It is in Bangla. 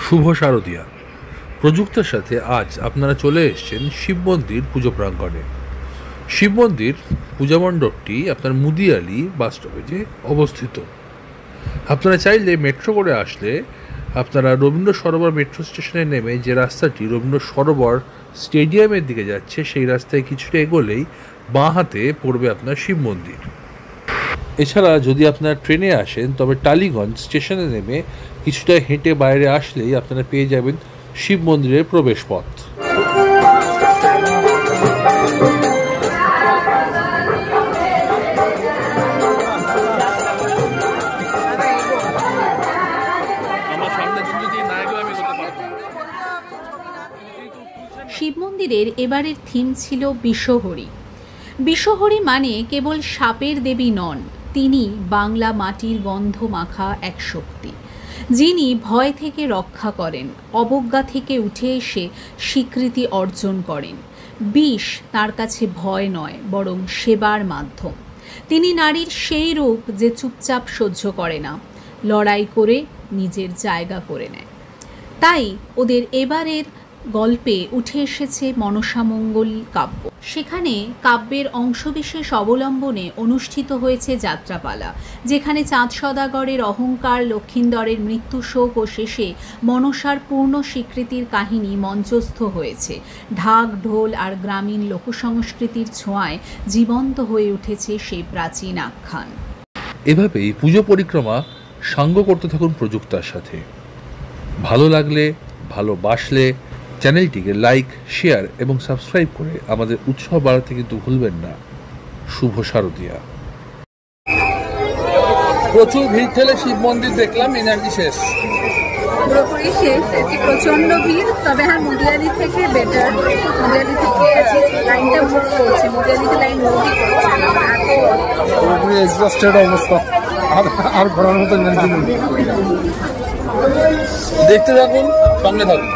শুভ শারদিয়া। প্রযুক্তের সাথে আজ আপনারা চলে এসেছেন শিব মন্দির পুজো প্রাঙ্গণে। শিব মন্দির পূজা মণ্ডপটি আপনার মুদিয়ালি বাস স্টপেজে অবস্থিত। আপনারা চাইলে মেট্রো করে আসলে আপনারা রবীন্দ্র সরোবর মেট্রো স্টেশনে নেমে যে রাস্তাটি রবীন্দ্র সরোবর স্টেডিয়ামের দিকে যাচ্ছে সেই রাস্তায় কিছুটা এগোলেই বাঁ হাতে পড়বে আপনার শিব মন্দির। এছাড়া যদি আপনারা ট্রেনে আসেন তবে টালিগঞ্জ স্টেশনে নেমে কিছুটা হেঁটে বাইরে আসলেই আপনারা পেয়ে যাবেন শিব মন্দিরের প্রবেশ পথ। শিব মন্দিরের এবারের থিম ছিল বিষহরী। বিষহরী মানে কেবল সাপের দেবী নন, তিনি বাংলা মাটির গন্ধ মাখা এক শক্তি, যিনি ভয় থেকে রক্ষা করেন, অবজ্ঞা থেকে উঠে এসে স্বীকৃতি অর্জন করেন। বিষ তার কাছে ভয় নয়, বরং সেবার মাধ্যম। তিনি নারীর সেই রূপ যে চুপচাপ সহ্য করে না, লড়াই করে নিজের জায়গা করে নেয়। তাই ওদের এবারের গল্পে উঠে এসেছে মনসামঙ্গল কাব্য। সেখানে কাব্যের অংশবিশেষ অবলম্বনে অনুষ্ঠিত হয়েছে যাত্রাপালা, যেখানে চাঁদ সদাগরের অহংকার, লক্ষিন্দরের মৃত্যু শোক ও শেষে মনসার পূর্ণ স্বীকৃতির কাহিনী মঞ্চস্থ হয়েছে। ঢাক ঢোল আর গ্রামীণ লোকসংস্কৃতির ছোঁয়ায় জীবন্ত হয়ে উঠেছে সেই প্রাচীন আখ্যান। এভাবেই পুজো পরিক্রমা সাঙ্গ করতে থাকুন প্রযুক্তার সাথে। ভালো লাগলে, ভালোবাসলে চ্যানেলটিকে লাইক, শেয়ার এবং সাবস্ক্রাইব করে আমাদের উৎসাহ বাড়াতে কিন্তু ভুলবেন না। শুভ শারদিয়া। প্রচুর ভিড় ঠেলে শিব মন্দির দেখলাম, এনার্জি শেষ, পুরোপুরি শেষ। এটি প্রচন্ড ভিড়, তবে হ্যাঁ মুদিয়ালি থেকে বেটার। মুদিয়ালি থেকে লাইনটা মুভ করছে, মুদিয়ালিতে লাইন মুভই করছে না। পুরোপুরি এক্সস্টেড অবস্থা, আর ঘোরার মতো এনার্জি নেই। দেখতে থাকুন, সঙ্গে থাকুন।